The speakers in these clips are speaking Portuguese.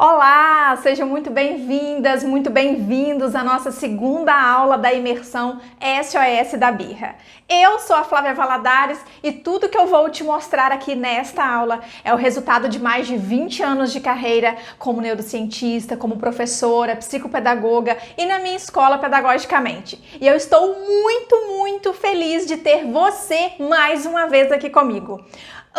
Olá, sejam muito bem-vindas, muito bem-vindos à nossa segunda aula da imersão SOS da Birra. Eu sou a Flávia Valadares e tudo que eu vou te mostrar aqui nesta aula é o resultado de mais de 20 anos de carreira como neurocientista, como professora, psicopedagoga e na minha escola pedagogicamente. E eu estou muito feliz de ter você mais uma vez aqui comigo.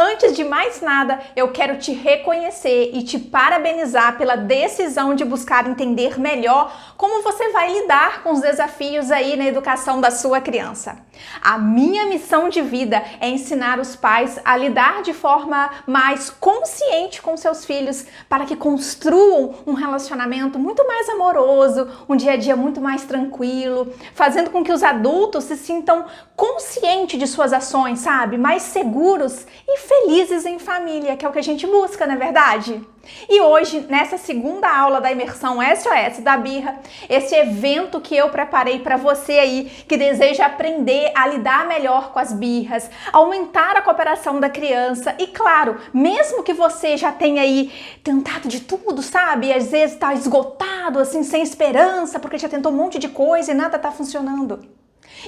Antes de mais nada, eu quero te reconhecer e te parabenizar pela decisão de buscar entender melhor como você vai lidar com os desafios aí na educação da sua criança. A minha missão de vida é ensinar os pais a lidar de forma mais consciente com seus filhos para que construam um relacionamento muito mais amoroso, um dia a dia muito mais tranquilo, fazendo com que os adultos se sintam conscientes de suas ações, sabe? Mais seguros e felizes em família, que é o que a gente busca, não é verdade? E hoje, nessa segunda aula da imersão SOS da Birra, esse evento que eu preparei para você aí, que deseja aprender a lidar melhor com as birras, aumentar a cooperação da criança e, claro, mesmo que você já tenha aí tentado de tudo, sabe? E às vezes está esgotado, assim, sem esperança, porque já tentou um monte de coisa e nada está funcionando.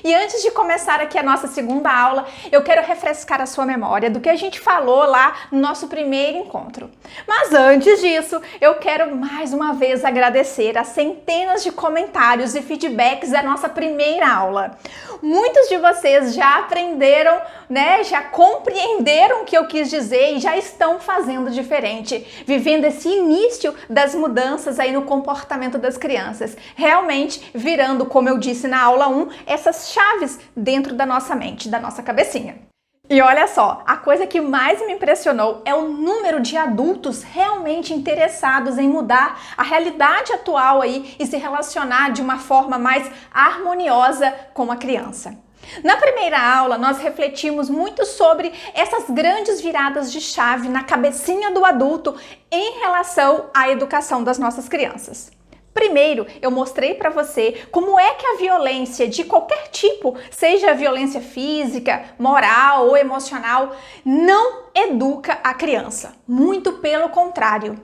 E antes de começar aqui a nossa segunda aula, eu quero refrescar a sua memória do que a gente falou lá no nosso primeiro encontro. Mas antes disso, eu quero mais uma vez agradecer as centenas de comentários e feedbacks da nossa primeira aula. Muitos de vocês já aprenderam, né, já compreenderam o que eu quis dizer e já estão fazendo diferente, vivendo esse início das mudanças aí no comportamento das crianças, realmente virando, como eu disse na aula 1, essas chaves dentro da nossa mente, da nossa cabecinha. E olha só, a coisa que mais me impressionou é o número de adultos realmente interessados em mudar a realidade atual aí e se relacionar de uma forma mais harmoniosa com a criança. Na primeira aula, nós refletimos muito sobre essas grandes viradas de chave na cabecinha do adulto em relação à educação das nossas crianças. Primeiro, eu mostrei para você como é que a violência de qualquer tipo, seja violência física, moral ou emocional, não educa a criança. Muito pelo contrário.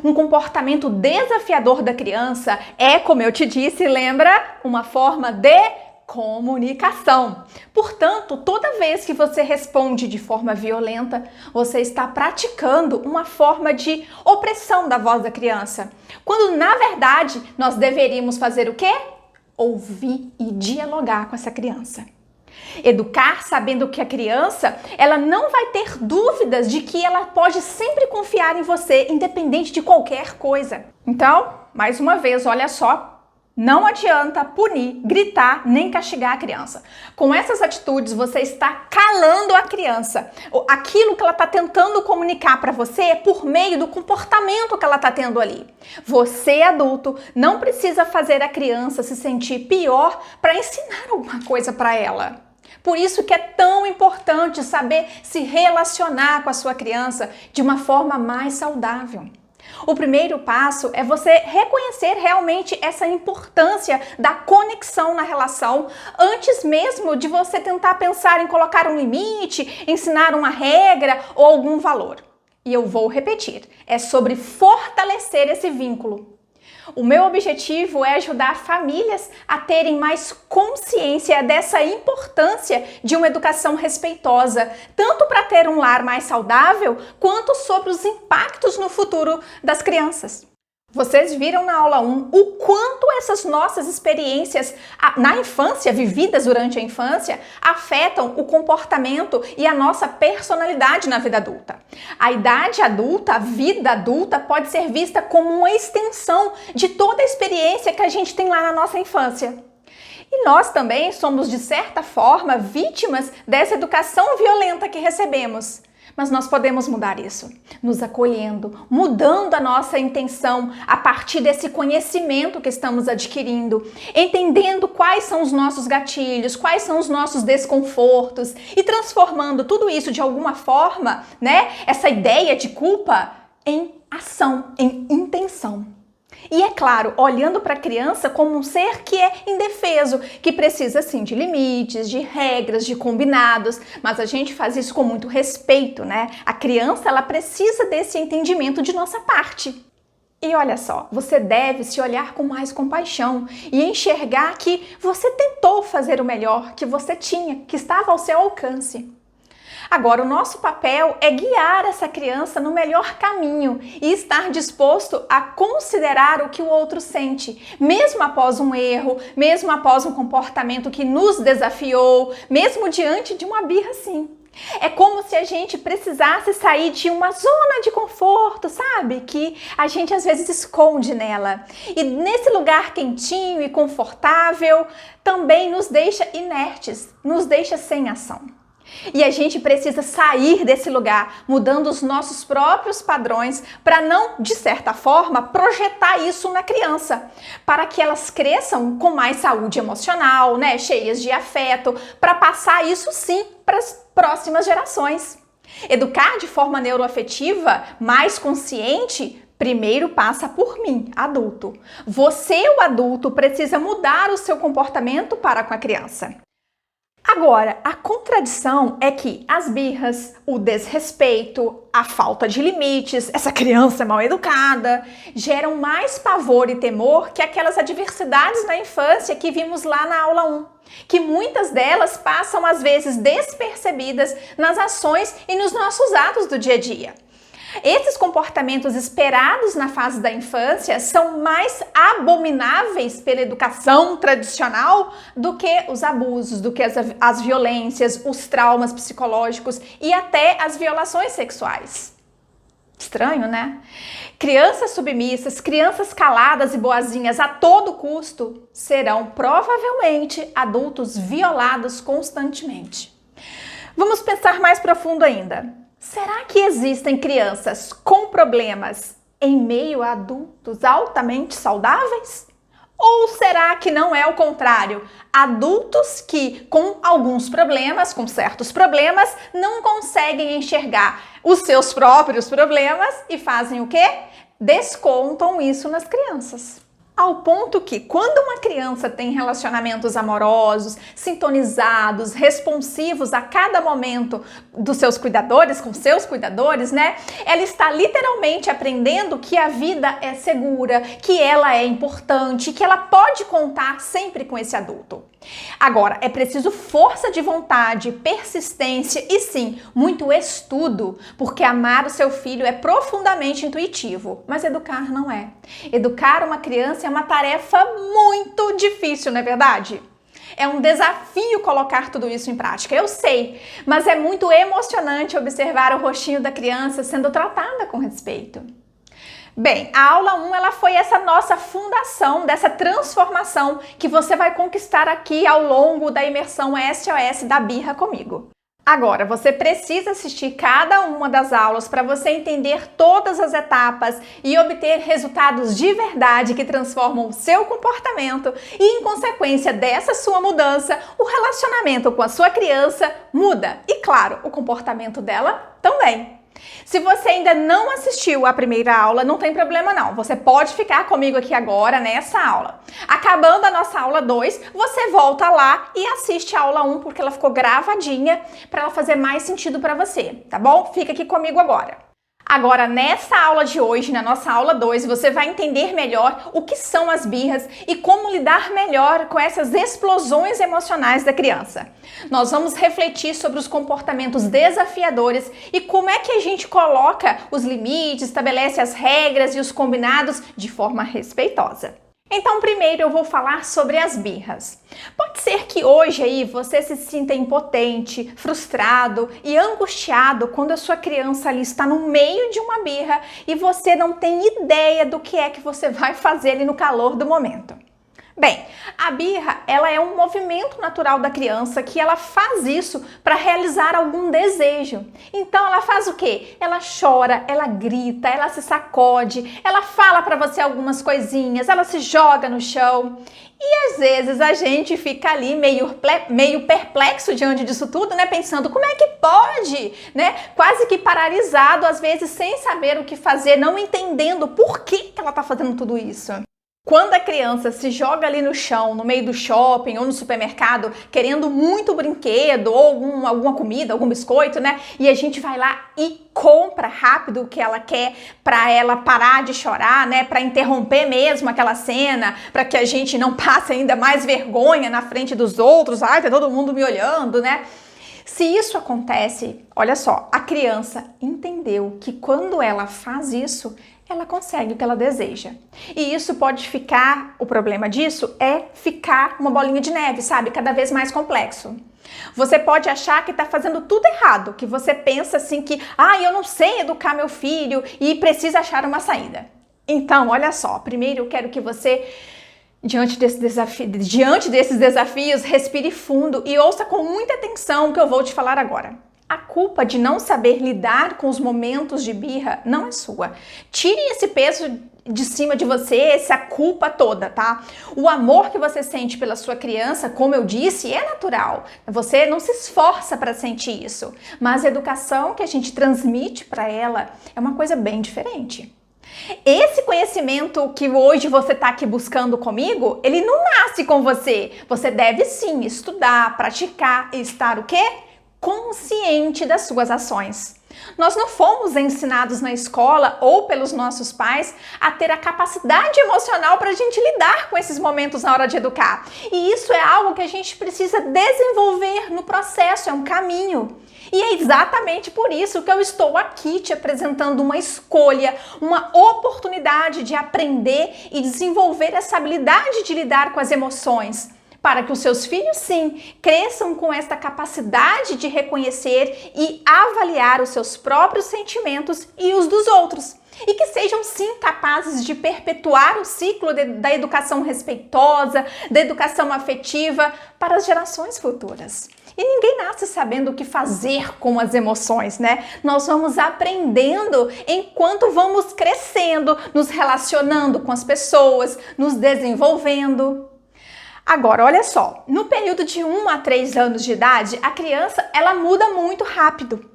Um comportamento desafiador da criança é, como eu te disse, lembra? Uma forma de comunicação. Portanto, toda vez que você responde de forma violenta, você está praticando uma forma de opressão da voz da criança. Quando, na verdade, nós deveríamos fazer o quê? Ouvir e dialogar com essa criança. Educar sabendo que a criança, ela não vai ter dúvidas de que ela pode sempre confiar em você, independente de qualquer coisa. Então, mais uma vez, olha só, não adianta punir, gritar, nem castigar a criança. Com essas atitudes, você está calando a criança. Aquilo que ela está tentando comunicar para você é por meio do comportamento que ela está tendo ali. Você, adulto, não precisa fazer a criança se sentir pior para ensinar alguma coisa para ela. Por isso que é tão importante saber se relacionar com a sua criança de uma forma mais saudável. O primeiro passo é você reconhecer realmente essa importância da conexão na relação antes mesmo de você tentar pensar em colocar um limite, ensinar uma regra ou algum valor. E eu vou repetir, é sobre fortalecer esse vínculo. O meu objetivo é ajudar famílias a terem mais consciência dessa importância de uma educação respeitosa, tanto para ter um lar mais saudável, quanto sobre os impactos no futuro das crianças. Vocês viram na aula 1 o quanto essas nossas experiências na infância, vividas durante a infância, afetam o comportamento e a nossa personalidade na vida adulta. A idade adulta, a vida adulta, pode ser vista como uma extensão de toda a experiência que a gente tem lá na nossa infância. E nós também somos, de certa forma, vítimas dessa educação violenta que recebemos. Mas nós podemos mudar isso, nos acolhendo, mudando a nossa intenção a partir desse conhecimento que estamos adquirindo, entendendo quais são os nossos gatilhos, quais são os nossos desconfortos e transformando tudo isso de alguma forma, né, essa ideia de culpa em ação, em intenção. E é claro, olhando para a criança como um ser que é indefeso, que precisa sim de limites, de regras, de combinados, mas a gente faz isso com muito respeito, né? A criança, ela precisa desse entendimento de nossa parte. E olha só, você deve se olhar com mais compaixão e enxergar que você tentou fazer o melhor que você tinha, que estava ao seu alcance. Agora, o nosso papel é guiar essa criança no melhor caminho e estar disposto a considerar o que o outro sente, mesmo após um erro, mesmo após um comportamento que nos desafiou, mesmo diante de uma birra assim. É como se a gente precisasse sair de uma zona de conforto, sabe? Que a gente às vezes esconde nela. E nesse lugar quentinho e confortável também nos deixa inertes, nos deixa sem ação. E a gente precisa sair desse lugar, mudando os nossos próprios padrões para não, de certa forma, projetar isso na criança, para que elas cresçam com mais saúde emocional, né, cheias de afeto, para passar isso sim para as próximas gerações. Educar de forma neuroafetiva, mais consciente, primeiro passa por mim, adulto. Você, o adulto, precisa mudar o seu comportamento para com a criança. Agora, a contradição é que as birras, o desrespeito, a falta de limites, essa criança mal educada, geram mais pavor e temor que aquelas adversidades na infância que vimos lá na aula 1, que muitas delas passam às vezes despercebidas nas ações e nos nossos atos do dia a dia. Esses comportamentos esperados na fase da infância são mais abomináveis pela educação tradicional do que os abusos, do que as violências, os traumas psicológicos e até as violações sexuais. Estranho, né? Crianças submissas, crianças caladas e boazinhas a todo custo serão provavelmente adultos violados constantemente. Vamos pensar mais profundo ainda. Será que existem crianças com problemas em meio a adultos altamente saudáveis? Ou será que não é o contrário? Adultos que, com alguns problemas, com certos problemas, não conseguem enxergar os seus próprios problemas e fazem o quê? Descontam isso nas crianças. Ao ponto que, quando uma criança tem relacionamentos amorosos, sintonizados, responsivos a cada momento dos seus cuidadores, com seus cuidadores, né? Ela está literalmente aprendendo que a vida é segura, que ela é importante, que ela pode contar sempre com esse adulto. Agora, é preciso força de vontade, persistência e sim, muito estudo, porque amar o seu filho é profundamente intuitivo, mas educar não é. Educar uma criança é uma tarefa muito difícil, não é verdade? É um desafio colocar tudo isso em prática, eu sei, mas é muito emocionante observar o rostinho da criança sendo tratada com respeito. Bem, a aula 1 ela foi essa nossa fundação dessa transformação que você vai conquistar aqui ao longo da imersão SOS da Birra comigo. Agora, você precisa assistir cada uma das aulas para você entender todas as etapas e obter resultados de verdade que transformam o seu comportamento e, em consequência dessa sua mudança, o relacionamento com a sua criança muda e, claro, o comportamento dela também. Se você ainda não assistiu a primeira aula, não tem problema não. Você pode ficar comigo aqui agora nessa aula. Acabando a nossa aula 2, você volta lá e assiste a aula 1 porque ela ficou gravadinha para ela fazer mais sentido para você, tá bom? Fica aqui comigo agora. Agora, nessa aula de hoje, na nossa aula 2, você vai entender melhor o que são as birras e como lidar melhor com essas explosões emocionais da criança. Nós vamos refletir sobre os comportamentos desafiadores e como é que a gente coloca os limites, estabelece as regras e os combinados de forma respeitosa. Então, primeiro eu vou falar sobre as birras. Pode ser que hoje aí você se sinta impotente, frustrado e angustiado quando a sua criança ali está no meio de uma birra e você não tem ideia do que é que você vai fazer ali no calor do momento. Bem, a birra, ela é um movimento natural da criança que ela faz isso para realizar algum desejo. Então ela faz o quê? Ela chora, ela grita, ela se sacode, ela fala para você algumas coisinhas, ela se joga no chão. E às vezes a gente fica ali meio perplexo diante disso tudo, né? Pensando, como é que pode? Né? Quase que paralisado, às vezes sem saber o que fazer, não entendendo por que ela está fazendo tudo isso. Quando a criança se joga ali no chão, no meio do shopping ou no supermercado, querendo muito brinquedo ou alguma comida, algum biscoito, né? E a gente vai lá e compra rápido o que ela quer para ela parar de chorar, né? Para interromper mesmo aquela cena, para que a gente não passe ainda mais vergonha na frente dos outros. Ai, tá todo mundo me olhando, né? Se isso acontece, olha só, a criança entendeu que quando ela faz isso, ela consegue o que ela deseja. E isso pode ficar, o problema disso é ficar uma bolinha de neve, sabe? Cada vez mais complexo. Você pode achar que está fazendo tudo errado, que você pensa assim que, eu não sei educar meu filho e precisa achar uma saída. Então, olha só, primeiro eu quero que você, diante desses desafios, respire fundo e ouça com muita atenção o que eu vou te falar agora. A culpa de não saber lidar com os momentos de birra não é sua. Tire esse peso de cima de você, essa culpa toda, tá? O amor que você sente pela sua criança, como eu disse, é natural. Você não se esforça para sentir isso, mas a educação que a gente transmite para ela é uma coisa bem diferente. Esse conhecimento que hoje você está aqui buscando comigo, ele não nasce com você. Você deve sim estudar, praticar e estar o quê? Consciente das suas ações. Nós não fomos ensinados na escola ou pelos nossos pais a ter a capacidade emocional para a gente lidar com esses momentos na hora de educar. E isso é algo que a gente precisa desenvolver no processo, é um caminho. E é exatamente por isso que eu estou aqui te apresentando uma escolha, uma oportunidade de aprender e desenvolver essa habilidade de lidar com as emoções, para que os seus filhos, sim, cresçam com esta capacidade de reconhecer e avaliar os seus próprios sentimentos e os dos outros. E que sejam, sim, capazes de perpetuar o ciclo da educação respeitosa, da educação afetiva para as gerações futuras. E ninguém nasce sabendo o que fazer com as emoções, né? Nós vamos aprendendo enquanto vamos crescendo, nos relacionando com as pessoas, nos desenvolvendo. Agora, olha só, no período de 1 a 3 anos de idade, a criança, ela muda muito rápido.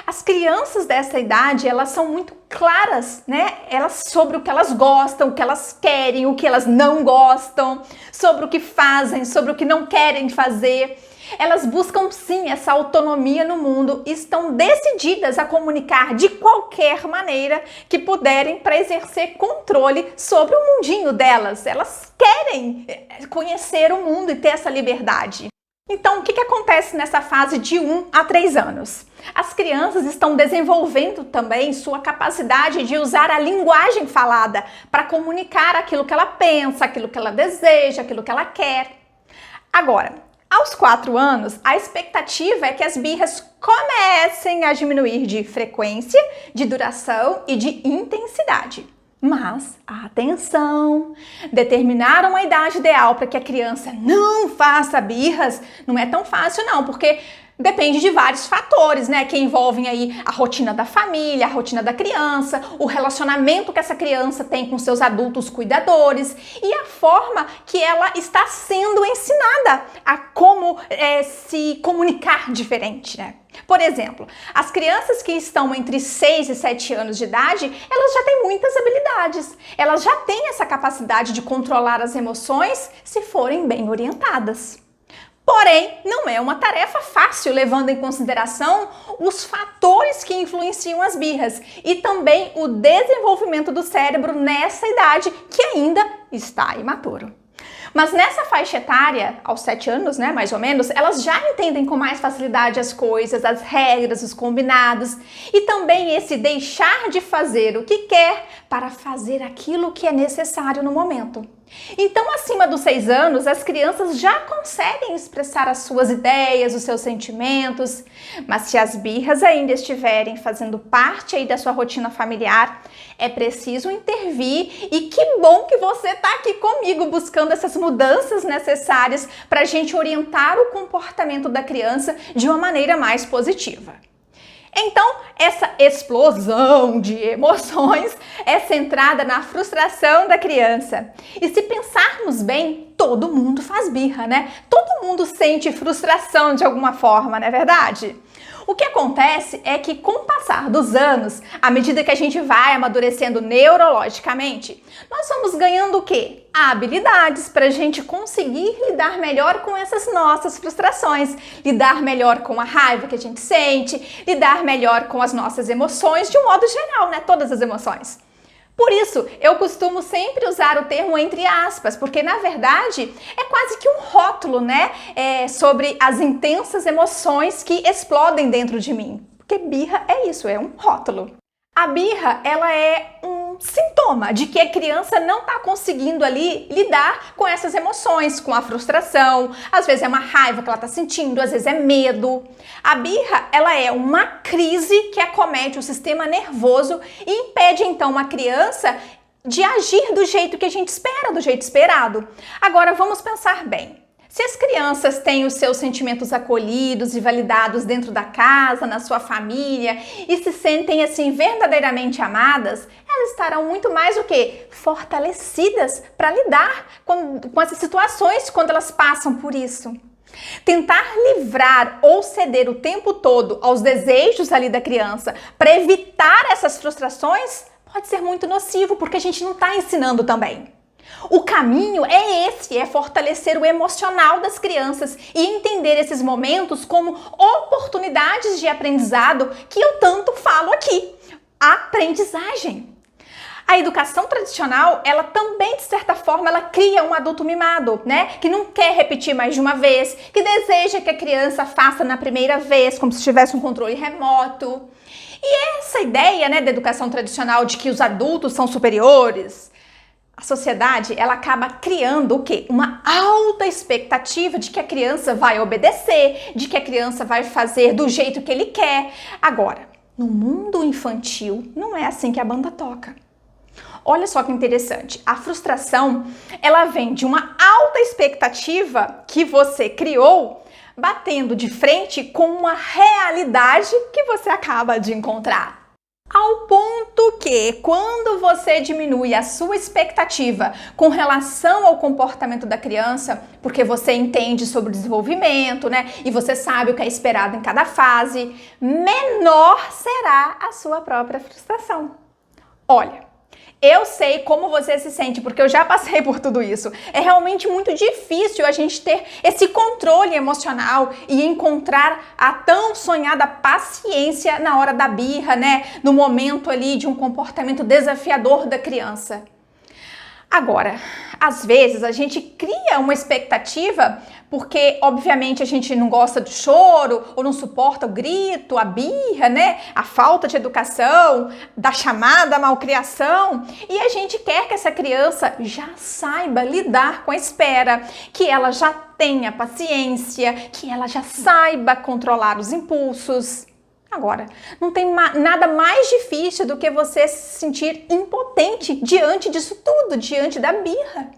As crianças dessa idade, elas são muito claras, né? Elas sobre o que elas gostam, o que elas querem, o que elas não gostam, sobre o que fazem, sobre o que não querem fazer. Elas buscam sim essa autonomia no mundo e estão decididas a comunicar de qualquer maneira que puderem para exercer controle sobre o mundinho delas. Elas querem conhecer o mundo e ter essa liberdade. Então, o que acontece nessa fase de 1 a 3 anos? As crianças estão desenvolvendo também sua capacidade de usar a linguagem falada para comunicar aquilo que ela pensa, aquilo que ela deseja, aquilo que ela quer. Agora, aos 4 anos, a expectativa é que as birras comecem a diminuir de frequência, de duração e de intensidade. Mas, atenção! Determinar uma idade ideal para que a criança não faça birras não é tão fácil não, porque depende de vários fatores, né, que envolvem aí a rotina da família, a rotina da criança, o relacionamento que essa criança tem com seus adultos cuidadores e a forma que ela está sendo ensinada a como se comunicar diferente, né? Por exemplo, as crianças que estão entre 6 e 7 anos de idade, elas já têm muitas habilidades, elas já têm essa capacidade de controlar as emoções se forem bem orientadas. Porém, não é uma tarefa fácil, levando em consideração os fatores que influenciam as birras e também o desenvolvimento do cérebro nessa idade que ainda está imaturo. Mas nessa faixa etária, aos 7 anos, né, mais ou menos, elas já entendem com mais facilidade as coisas, as regras, os combinados e também esse deixar de fazer o que quer para fazer aquilo que é necessário no momento. Então, acima dos 6 anos, as crianças já conseguem expressar as suas ideias, os seus sentimentos, mas se as birras ainda estiverem fazendo parte aí da sua rotina familiar, é preciso intervir e que bom que você está aqui comigo buscando essas mudanças necessárias para a gente orientar o comportamento da criança de uma maneira mais positiva. Então, essa explosão de emoções é centrada na frustração da criança. E se pensarmos bem, todo mundo faz birra, né? Todo mundo sente frustração de alguma forma, não é verdade? O que acontece é que com o passar dos anos, à medida que a gente vai amadurecendo neurologicamente, nós vamos ganhando o quê? Habilidades para a gente conseguir lidar melhor com essas nossas frustrações, lidar melhor com a raiva que a gente sente, lidar melhor com as nossas emoções, de um modo geral, né? Todas as emoções. Por isso, eu costumo sempre usar o termo entre aspas, porque na verdade é quase que um rótulo, né? Sobre as intensas emoções que explodem dentro de mim. Porque birra é isso, é um rótulo. A birra, ela é um sintoma de que a criança não está conseguindo ali lidar com essas emoções, com a frustração, às vezes é uma raiva que ela está sentindo, às vezes é medo. A birra, ela é uma crise que acomete o sistema nervoso e impede então uma criança de agir do jeito que a gente espera, do jeito esperado. Agora vamos pensar bem. Se as crianças têm os seus sentimentos acolhidos e validados dentro da casa, na sua família e se sentem assim verdadeiramente amadas, elas estarão muito mais o quê? Fortalecidas para lidar com essas situações quando elas passam por isso. Tentar livrar ou ceder o tempo todo aos desejos ali da criança para evitar essas frustrações pode ser muito nocivo, porque a gente não está ensinando também. O caminho é esse, é fortalecer o emocional das crianças e entender esses momentos como oportunidades de aprendizado que eu tanto falo aqui. Aprendizagem. A educação tradicional, ela também, de certa forma, ela cria um adulto mimado, né? Que não quer repetir mais de uma vez, que deseja que a criança faça na primeira vez, como se tivesse um controle remoto. E essa ideia, né, da educação tradicional de que os adultos são superiores, a sociedade, ela acaba criando o quê? Uma alta expectativa de que a criança vai obedecer, de que a criança vai fazer do jeito que ele quer. Agora, no mundo infantil, não é assim que a banda toca. Olha só que interessante, a frustração, ela vem de uma alta expectativa que você criou, batendo de frente com uma realidade que você acaba de encontrar. Ao ponto que, quando você diminui a sua expectativa com relação ao comportamento da criança, porque você entende sobre o desenvolvimento, né? E você sabe o que é esperado em cada fase, menor será a sua própria frustração. Olha, eu sei como você se sente, porque eu já passei por tudo isso. É realmente muito difícil a gente ter esse controle emocional e encontrar a tão sonhada paciência na hora da birra, né? No momento ali de um comportamento desafiador da criança. Agora, às vezes a gente cria uma expectativa porque, obviamente, a gente não gosta do choro ou não suporta o grito, a birra, né? A falta de educação, da chamada malcriação. E a gente quer que essa criança já saiba lidar com a espera, que ela já tenha paciência, que ela já saiba controlar os impulsos. Agora, não tem nada mais difícil do que você se sentir impotente diante disso tudo, diante da birra.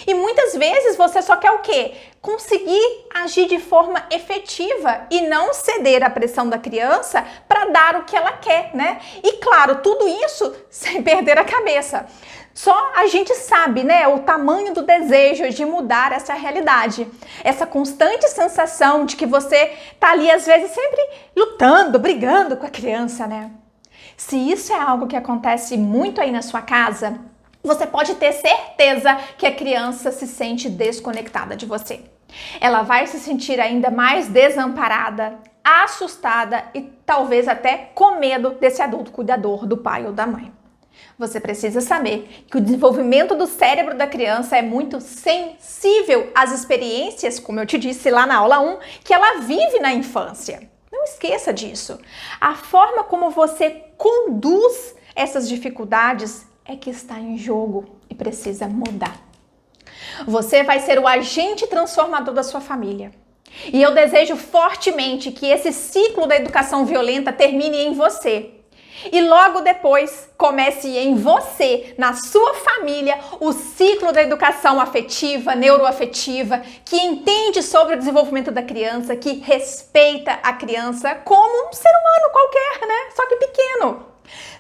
E muitas vezes você só quer o quê? Conseguir agir de forma efetiva e não ceder à pressão da criança para dar o que ela quer, né? E claro, tudo isso sem perder a cabeça. Só a gente sabe, né, o tamanho do desejo de mudar essa realidade. Essa constante sensação de que você tá ali, às vezes, sempre lutando, brigando com a criança, né? Se isso é algo que acontece muito aí na sua casa, você pode ter certeza que a criança se sente desconectada de você. Ela vai se sentir ainda mais desamparada, assustada e talvez até com medo desse adulto cuidador, do pai ou da mãe. Você precisa saber que o desenvolvimento do cérebro da criança é muito sensível às experiências, como eu te disse lá na aula 1, que ela vive na infância. Não esqueça disso. A forma como você conduz essas dificuldades é que está em jogo e precisa mudar. Você vai ser o agente transformador da sua família. E eu desejo fortemente que esse ciclo da educação violenta termine em você. E logo depois comece em você, na sua família, o ciclo da educação afetiva, neuroafetiva, que entende sobre o desenvolvimento da criança, que respeita a criança como um ser humano qualquer, né? Só que pequeno.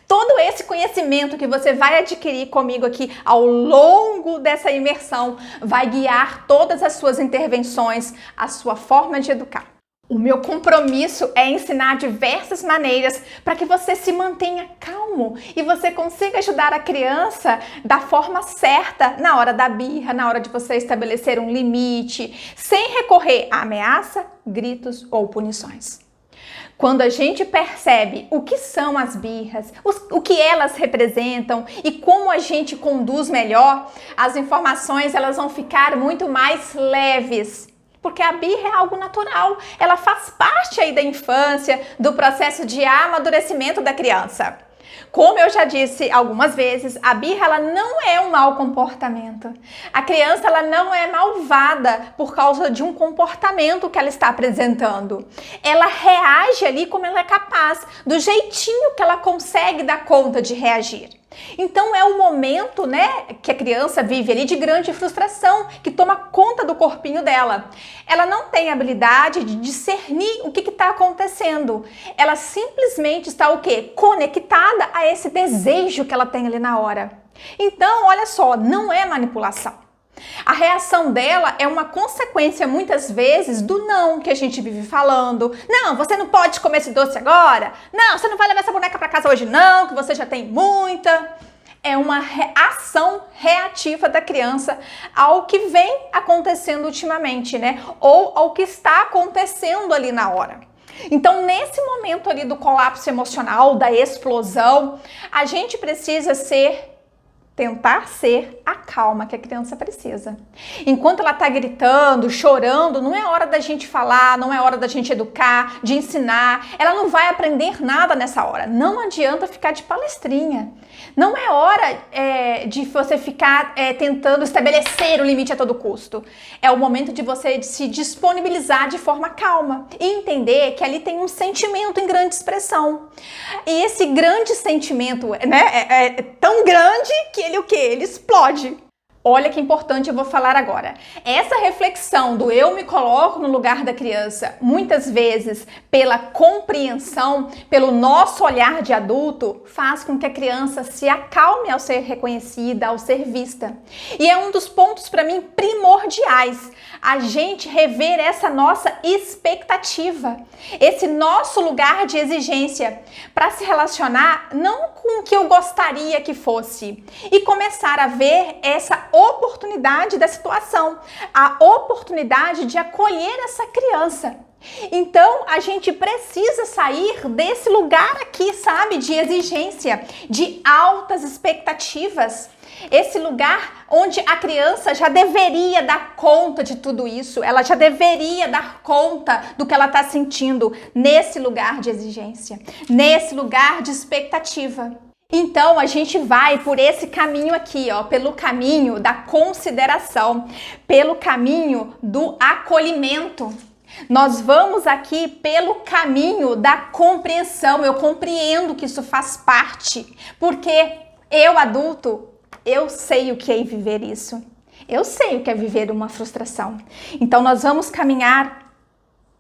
Todo esse conhecimento que você vai adquirir comigo aqui ao longo dessa imersão vai guiar todas as suas intervenções, a sua forma de educar. O meu compromisso é ensinar diversas maneiras para que você se mantenha calmo e você consiga ajudar a criança da forma certa na hora da birra, na hora de você estabelecer um limite, sem recorrer a ameaça, gritos ou punições. Quando a gente percebe o que são as birras, o que elas representam e como a gente conduz melhor, as informações elas vão ficar muito mais leves. Porque a birra é algo natural, ela faz parte aí da infância, do processo de amadurecimento da criança. Como eu já disse algumas vezes, a birra ela não é um mau comportamento. A criança ela não é malvada por causa de um comportamento que ela está apresentando. Ela reage ali como ela é capaz, do jeitinho que ela consegue dar conta de reagir. Então é um momento, que a criança vive ali de grande frustração, que toma conta do corpinho dela. Ela não tem habilidade de discernir o que está acontecendo. Ela simplesmente está o quê? Conectada a esse desejo que ela tem ali na hora. Então, olha só, não é manipulação. A reação dela é uma consequência, muitas vezes, do não que a gente vive falando. Não, você não pode comer esse doce agora. Não, você não vai levar essa boneca para casa hoje não, que você já tem muita. É uma ação reativa da criança ao que vem acontecendo ultimamente, Ou ao que está acontecendo ali na hora. Então, nesse momento ali do colapso emocional, da explosão, a gente precisa tentar ser a calma que a criança precisa. Enquanto ela está gritando, chorando, não é hora da gente falar, não é hora da gente educar, de ensinar. Ela não vai aprender nada nessa hora. Não adianta ficar de palestrinha. Não é hora de você ficar tentando estabelecer o limite a todo custo. É o momento de você se disponibilizar de forma calma e entender que ali tem um sentimento em grande expressão. E esse grande sentimento é tão grande que ele o quê? Ele explode. Olha que importante eu vou falar agora. Essa reflexão do eu me coloco no lugar da criança, muitas vezes pela compreensão, pelo nosso olhar de adulto, faz com que a criança se acalme ao ser reconhecida, ao ser vista. E é um dos pontos para mim primordiais, a gente rever essa nossa expectativa, esse nosso lugar de exigência para se relacionar não com o que eu gostaria que fosse e começar a ver essa oportunidade da situação, a oportunidade de acolher essa criança. Então, a gente precisa sair desse lugar aqui, sabe, de exigência, de altas expectativas. Esse lugar onde a criança já deveria dar conta de tudo isso, ela já deveria dar conta do que ela está sentindo nesse lugar de exigência, nesse lugar de expectativa. Então, a gente vai por esse caminho aqui, pelo caminho da consideração, pelo caminho do acolhimento. Nós vamos aqui pelo caminho da compreensão. Eu compreendo que isso faz parte, porque eu, adulto, eu sei o que é viver isso. Eu sei o que é viver uma frustração. Então, nós vamos caminhar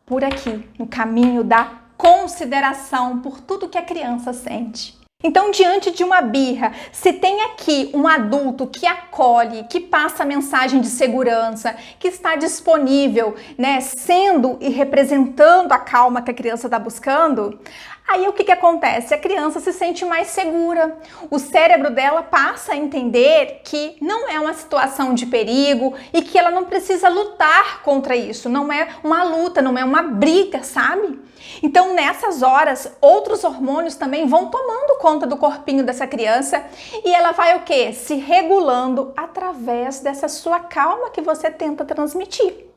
por aqui, no caminho da consideração por tudo que a criança sente. Então, diante de uma birra, se tem aqui um adulto que acolhe, que passa a mensagem de segurança, que está disponível, sendo e representando a calma que a criança está buscando, aí o que acontece? A criança se sente mais segura. O cérebro dela passa a entender que não é uma situação de perigo e que ela não precisa lutar contra isso. Não é uma luta, não é uma briga, sabe? Então, nessas horas, outros hormônios também vão tomando conta do corpinho dessa criança e ela vai o quê? Se regulando através dessa sua calma que você tenta transmitir.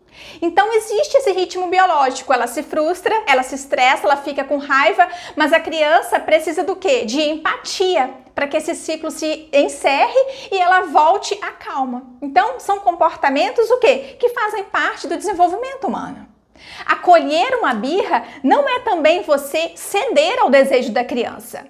Então existe esse ritmo biológico, ela se frustra, ela se estressa, ela fica com raiva, mas a criança precisa do quê? De empatia, para que esse ciclo se encerre e ela volte à calma. Então são comportamentos o quê? Que fazem parte do desenvolvimento humano. Acolher uma birra não é também você ceder ao desejo da criança.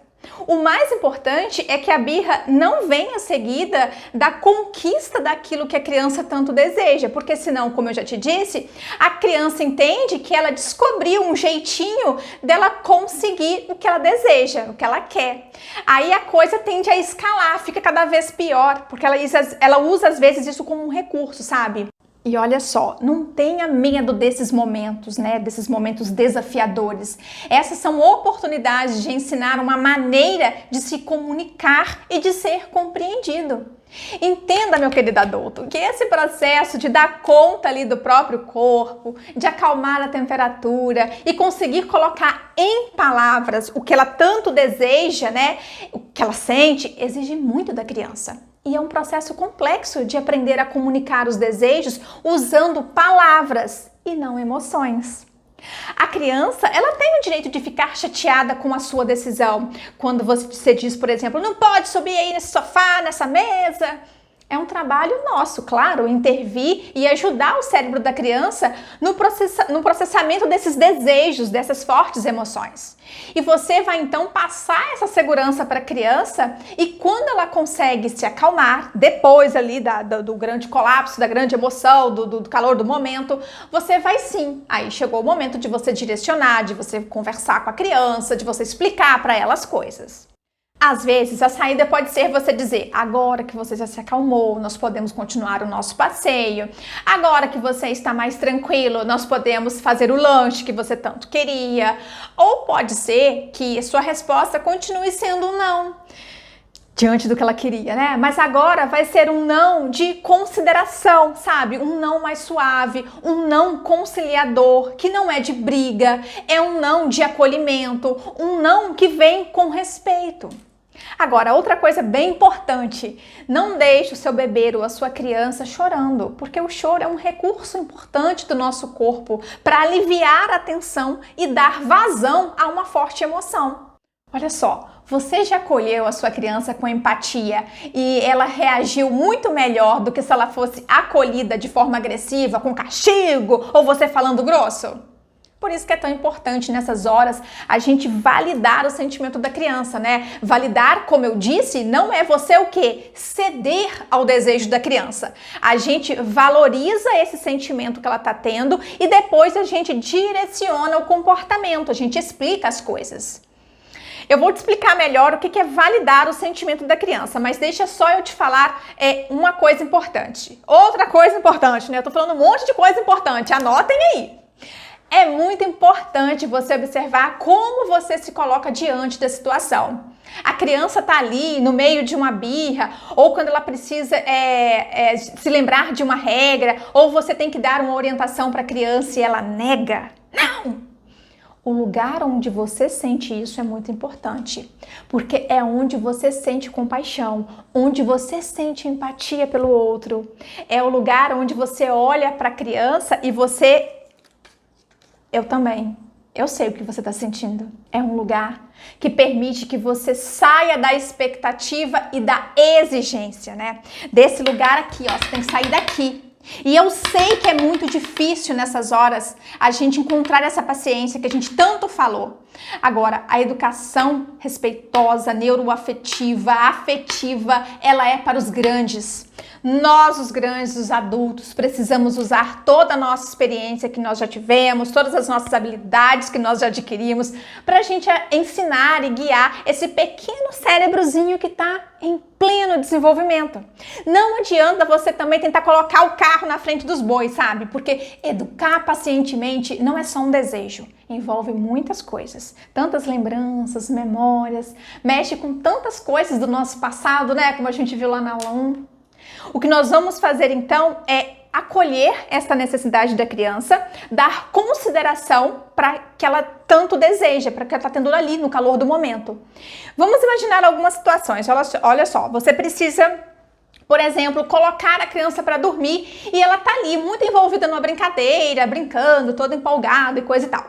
O mais importante é que a birra não venha seguida da conquista daquilo que a criança tanto deseja, porque senão, como eu já te disse, a criança entende que ela descobriu um jeitinho dela conseguir o que ela deseja, o que ela quer. Aí a coisa tende a escalar, fica cada vez pior, porque ela usa às vezes isso como um recurso, sabe? E olha só, não tenha medo desses momentos, né? Desses momentos desafiadores. Essas são oportunidades de ensinar uma maneira de se comunicar e de ser compreendido. Entenda, meu querido adulto, que esse processo de dar conta ali do próprio corpo, de acalmar a temperatura e conseguir colocar em palavras o que ela tanto deseja, né? O que ela sente, exige muito da criança. E é um processo complexo de aprender a comunicar os desejos usando palavras e não emoções. A criança, ela tem o direito de ficar chateada com a sua decisão. Quando você diz, por exemplo, não pode subir aí nesse sofá, nessa mesa. É um trabalho nosso, claro, intervir e ajudar o cérebro da criança no processamento desses desejos, dessas fortes emoções. E você vai então passar essa segurança para a criança e quando ela consegue se acalmar, depois ali do grande colapso, da grande emoção, do calor do momento, você vai sim. Aí chegou o momento de você direcionar, de você conversar com a criança, de você explicar para ela as coisas. Às vezes, a saída pode ser você dizer, agora que você já se acalmou, nós podemos continuar o nosso passeio. Agora que você está mais tranquilo, nós podemos fazer o lanche que você tanto queria. Ou pode ser que sua resposta continue sendo um não, diante do que ela queria, né? Mas agora vai ser um não de consideração, sabe? Um não mais suave, um não conciliador, que não é de briga, é um não de acolhimento, um não que vem com respeito. Agora, outra coisa bem importante, não deixe o seu bebê ou a sua criança chorando, porque o choro é um recurso importante do nosso corpo para aliviar a tensão e dar vazão a uma forte emoção. Olha só, você já acolheu a sua criança com empatia e ela reagiu muito melhor do que se ela fosse acolhida de forma agressiva, com castigo ou você falando grosso? Por isso que é tão importante nessas horas a gente validar o sentimento da criança, né? Validar, como eu disse, não é você o quê? Ceder ao desejo da criança. A gente valoriza esse sentimento que ela está tendo e depois a gente direciona o comportamento, a gente explica as coisas. Eu vou te explicar melhor o que é validar o sentimento da criança, mas deixa só eu te falar uma coisa importante. Outra coisa importante, né? Eu tô falando um monte de coisa importante, anotem aí. É muito importante você observar como você se coloca diante da situação. A criança está ali no meio de uma birra, ou quando ela precisa se lembrar de uma regra, ou você tem que dar uma orientação para a criança e ela nega. Não! O lugar onde você sente isso é muito importante, porque é onde você sente compaixão, onde você sente empatia pelo outro. É o lugar onde você olha para a criança e você... Eu também. Eu sei o que você está sentindo. É um lugar que permite que você saia da expectativa e da exigência, né? Desse lugar aqui, ó, você tem que sair daqui. E eu sei que é muito difícil nessas horas a gente encontrar essa paciência que a gente tanto falou. Agora, a educação respeitosa, neuroafetiva, afetiva, ela é para os grandes. Nós, os grandes, os adultos, precisamos usar toda a nossa experiência que nós já tivemos, todas as nossas habilidades que nós já adquirimos, para a gente ensinar e guiar esse pequeno cérebrozinho que está em pleno desenvolvimento. Não adianta você também tentar colocar o carro na frente dos bois, sabe? Porque educar pacientemente não é só um desejo, envolve muitas coisas, tantas lembranças, memórias, mexe com tantas coisas do nosso passado, né? Como a gente viu lá na aula 1. O que nós vamos fazer então é acolher esta necessidade da criança, dar consideração para que ela tanto deseja, para que ela está tendo ali no calor do momento. Vamos imaginar algumas situações. Olha só, você precisa, por exemplo, colocar a criança para dormir e ela está ali muito envolvida numa brincadeira, brincando, toda empolgada e coisa e tal.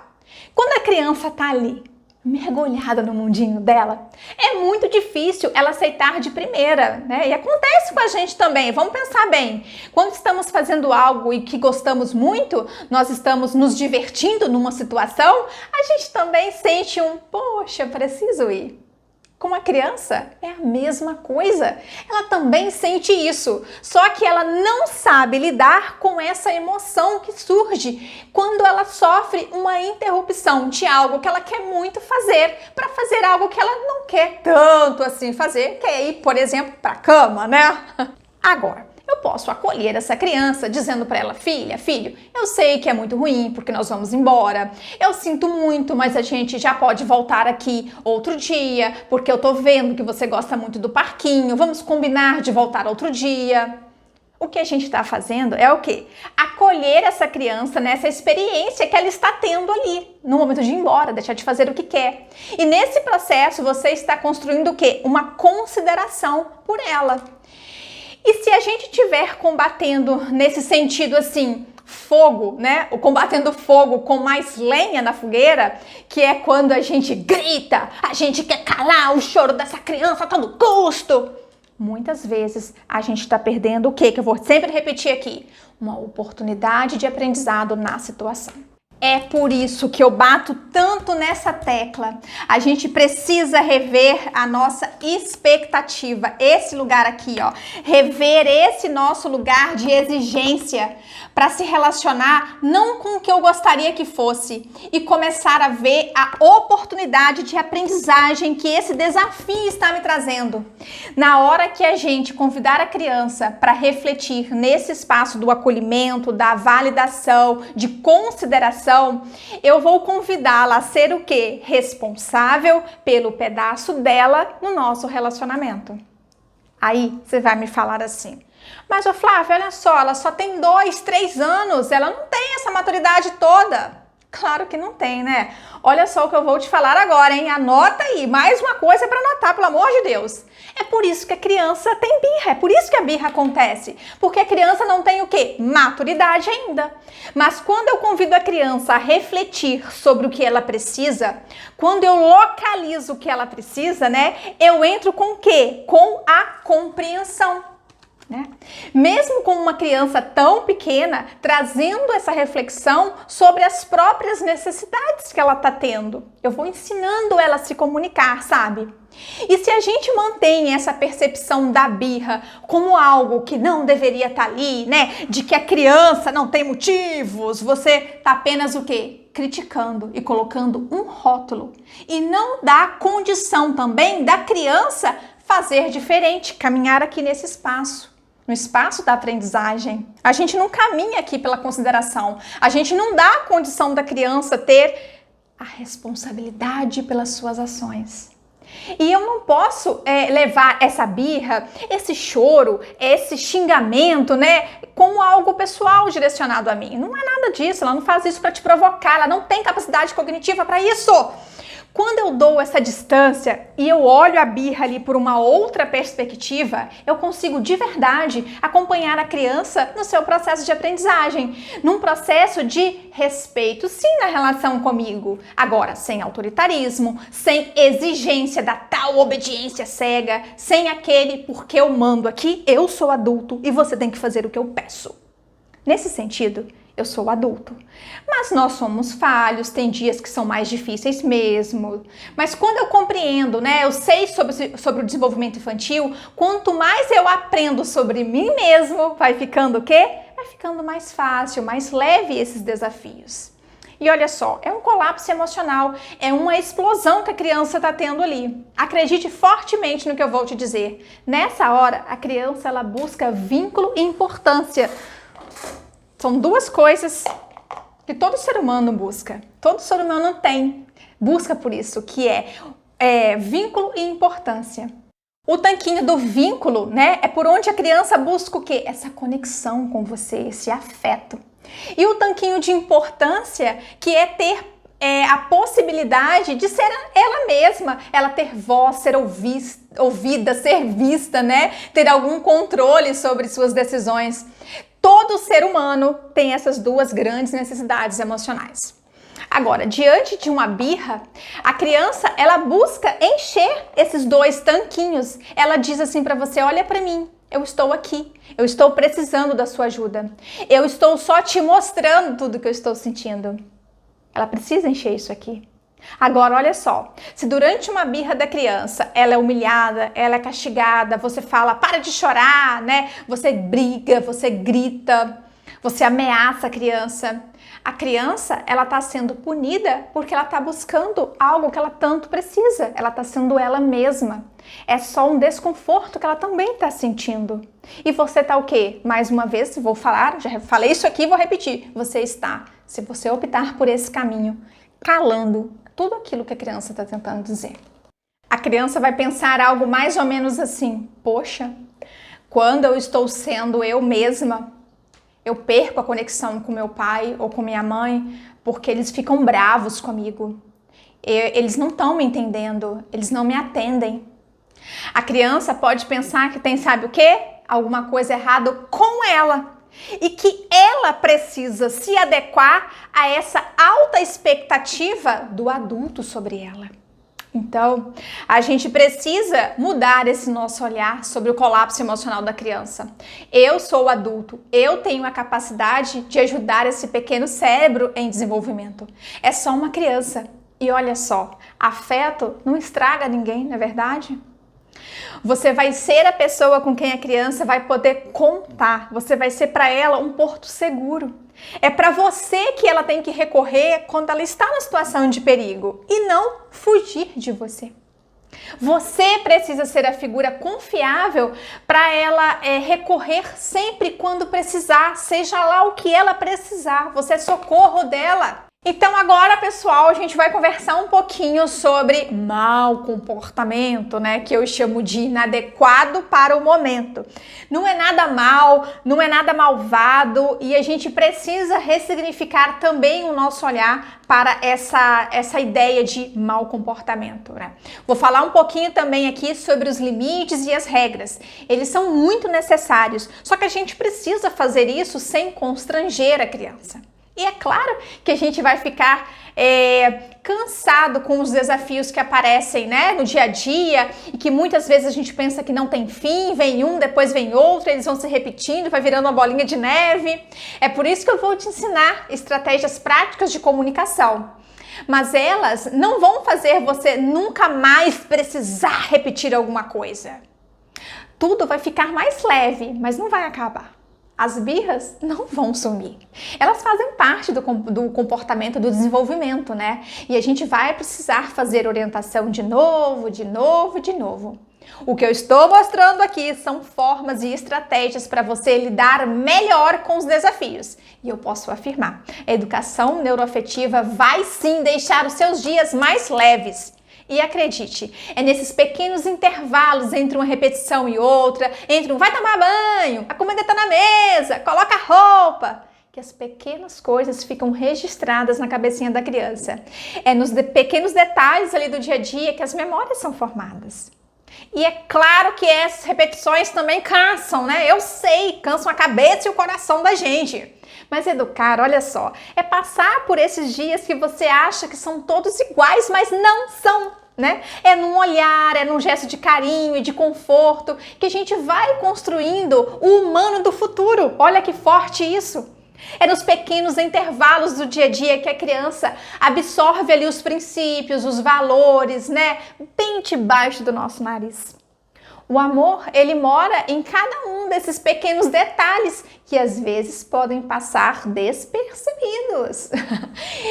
Quando a criança está ali, mergulhada no mundinho dela, é muito difícil ela aceitar de primeira, né? E acontece com a gente também, vamos pensar bem. Quando estamos fazendo algo e que gostamos muito, nós estamos nos divertindo numa situação, a gente também sente poxa, preciso ir. Com a criança é a mesma coisa, ela também sente isso, só que ela não sabe lidar com essa emoção que surge quando ela sofre uma interrupção de algo que ela quer muito fazer, para fazer algo que ela não quer tanto assim fazer, que é ir, por exemplo, para a cama, né? Agora, eu posso acolher essa criança dizendo para ela: filha, filho, eu sei que é muito ruim porque nós vamos embora. Eu sinto muito, mas a gente já pode voltar aqui outro dia, porque eu tô vendo que você gosta muito do parquinho. Vamos combinar de voltar outro dia. O que a gente está fazendo é o quê? Acolher essa criança nessa experiência que ela está tendo ali, no momento de ir embora, deixar de fazer o que quer. E nesse processo você está construindo o quê? Uma consideração por ela. E se a gente estiver combatendo nesse sentido assim, fogo, né? O combatendo fogo com mais lenha na fogueira, que é quando a gente grita, a gente quer calar o choro dessa criança a todo custo. Muitas vezes a gente está perdendo o quê? Que eu vou sempre repetir aqui: uma oportunidade de aprendizado na situação. É por isso que eu bato tanto nessa tecla. A gente precisa rever a nossa expectativa, esse lugar aqui, ó. Rever esse nosso lugar de exigência para se relacionar não com o que eu gostaria que fosse e começar a ver a oportunidade de aprendizagem que esse desafio está me trazendo. Na hora que a gente convidar a criança para refletir nesse espaço do acolhimento, da validação, de consideração, eu vou convidá-la a ser o quê? Responsável pelo pedaço dela no nosso relacionamento. Aí você vai me falar assim: mas, ô Flávia, olha só, ela só tem 2, 3 anos, ela não tem essa maturidade toda. Claro que não tem, né? Olha só o que eu vou te falar agora, hein? Anota aí, mais uma coisa para anotar, pelo amor de Deus. É por isso que a criança tem birra, é por isso que a birra acontece. Porque a criança não tem o quê? Maturidade ainda. Mas quando eu convido a criança a refletir sobre o que ela precisa, quando eu localizo o que ela precisa, né? Eu entro com o quê? Com a compreensão. Né? Mesmo com uma criança tão pequena, trazendo essa reflexão sobre as próprias necessidades que ela está tendo, eu vou ensinando ela a se comunicar, sabe? E se a gente mantém essa percepção da birra como algo que não deveria estar ali, né? De que a criança não tem motivos, você está apenas o quê? Criticando e colocando um rótulo. E não dá condição também da criança fazer diferente, caminhar aqui nesse espaço. No espaço da aprendizagem. A gente não caminha aqui pela consideração. A gente não dá a condição da criança ter a responsabilidade pelas suas ações. E eu não posso levar essa birra, esse choro, esse xingamento, né, como algo pessoal direcionado a mim. Não é nada disso, ela não faz isso para te provocar, ela não tem capacidade cognitiva para isso. Quando eu dou essa distância e eu olho a birra ali por uma outra perspectiva, eu consigo de verdade acompanhar a criança no seu processo de aprendizagem, num processo de respeito, sim, na relação comigo. Agora, sem autoritarismo, sem exigência da tal obediência cega, sem aquele porque eu mando aqui, eu sou adulto e você tem que fazer o que eu peço. Nesse sentido, eu sou adulto. Mas nós somos falhos, tem dias que são mais difíceis mesmo. Mas quando eu compreendo, né, eu sei sobre o desenvolvimento infantil, quanto mais eu aprendo sobre mim mesmo, vai ficando o quê? Vai ficando mais fácil, mais leve esses desafios. E olha só, é um colapso emocional, é uma explosão que a criança está tendo ali. Acredite fortemente no que eu vou te dizer. Nessa hora, a criança ela busca vínculo e importância. São duas coisas que todo ser humano busca, todo ser humano busca por isso, que é vínculo e importância. O tanquinho do vínculo, né, é por onde a criança busca o quê? Essa conexão com você, esse afeto. E o tanquinho de importância, que é ter a possibilidade de ser ela mesma, ela ter voz, ser ouvida, ser vista, né, ter algum controle sobre suas decisões. Todo ser humano tem essas duas grandes necessidades emocionais. Agora, diante de uma birra, a criança, ela busca encher esses dois tanquinhos. Ela diz assim para você: olha para mim, eu estou aqui, eu estou precisando da sua ajuda. Eu estou só te mostrando tudo que eu estou sentindo. Ela precisa encher isso aqui. Agora, olha só, se durante uma birra da criança ela é humilhada, ela é castigada, você fala, para de chorar, né? Você briga, você grita. Você ameaça a criança. A criança, ela está sendo punida porque ela está buscando algo que ela tanto precisa. Ela está sendo ela mesma. É só um desconforto que ela também está sentindo. E você está o quê? Mais uma vez, vou falar, já falei isso aqui, vou repetir. Você está, se você optar por esse caminho, calando tudo aquilo que a criança está tentando dizer. A criança vai pensar algo mais ou menos assim: poxa, quando eu estou sendo eu mesma, eu perco a conexão com meu pai ou com minha mãe porque eles ficam bravos comigo. Eles não estão me entendendo, eles não me atendem. A criança pode pensar que tem, sabe o quê? Alguma coisa errada com ela. E que ela precisa se adequar a essa alta expectativa do adulto sobre ela. Então, a gente precisa mudar esse nosso olhar sobre o colapso emocional da criança. Eu sou o adulto, eu tenho a capacidade de ajudar esse pequeno cérebro em desenvolvimento. É só uma criança. E olha só, afeto não estraga ninguém, não é verdade? Você vai ser a pessoa com quem a criança vai poder contar. Você vai ser para ela um porto seguro. É para você que ela tem que recorrer quando ela está na situação de perigo e não fugir de você. Você precisa ser a figura confiável para ela recorrer sempre quando precisar, seja lá o que ela precisar. Você é socorro dela. Então agora, pessoal, a gente vai conversar um pouquinho sobre mau comportamento, né? Que eu chamo de inadequado para o momento. Não é nada mal, não é nada malvado e a gente precisa ressignificar também o nosso olhar para essa ideia de mau comportamento, né? Vou falar um pouquinho também aqui sobre os limites e as regras. Eles são muito necessários, só que a gente precisa fazer isso sem constranger a criança. E é claro que a gente vai ficar cansado com os desafios que aparecem, né, no dia a dia e que muitas vezes a gente pensa que não tem fim, vem um, depois vem outro, eles vão se repetindo, vai virando uma bolinha de neve. É por isso que eu vou te ensinar estratégias práticas de comunicação. Mas elas não vão fazer você nunca mais precisar repetir alguma coisa. Tudo vai ficar mais leve, mas não vai acabar. As birras não vão sumir. Elas fazem parte do comportamento, do desenvolvimento, né? E a gente vai precisar fazer orientação de novo. O que eu estou mostrando aqui são formas e estratégias para você lidar melhor com os desafios. E eu posso afirmar, a educação neuroafetiva vai sim deixar os seus dias mais leves. E acredite, é nesses pequenos intervalos entre uma repetição e outra, entre um vai tomar banho, a comida está na mesa, coloca a roupa, que as pequenas coisas ficam registradas na cabecinha da criança. É nos pequenos detalhes ali do dia a dia que as memórias são formadas. E é claro que essas repetições também cansam, né? Eu sei, cansam a cabeça e o coração da gente. Mas educar, olha só, é passar por esses dias que você acha que são todos iguais, mas não são, né? É num olhar, é num gesto de carinho e de conforto que a gente vai construindo o humano do futuro. Olha que forte isso! É nos pequenos intervalos do dia a dia que a criança absorve ali os princípios, os valores, né? Bem debaixo do nosso nariz. O amor, ele mora em cada um desses pequenos detalhes que às vezes podem passar despercebidos.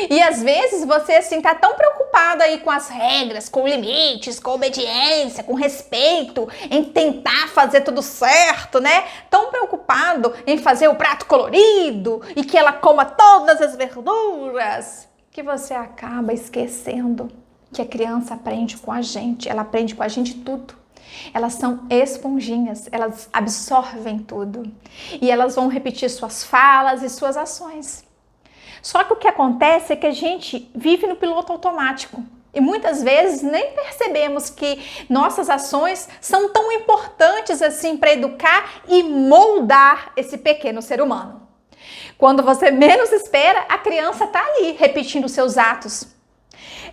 E às vezes você assim tá tão preocupado aí com as regras, com limites, com obediência, com respeito, em tentar fazer tudo certo, né? Tão preocupado em fazer o prato colorido e que ela coma todas as verduras, que você acaba esquecendo que a criança aprende com a gente, ela aprende com a gente tudo. Elas são esponjinhas, elas absorvem tudo e elas vão repetir suas falas e suas ações. Só que o que acontece é que a gente vive no piloto automático e muitas vezes nem percebemos que nossas ações são tão importantes assim para educar e moldar esse pequeno ser humano. Quando você menos espera, a criança está ali repetindo seus atos.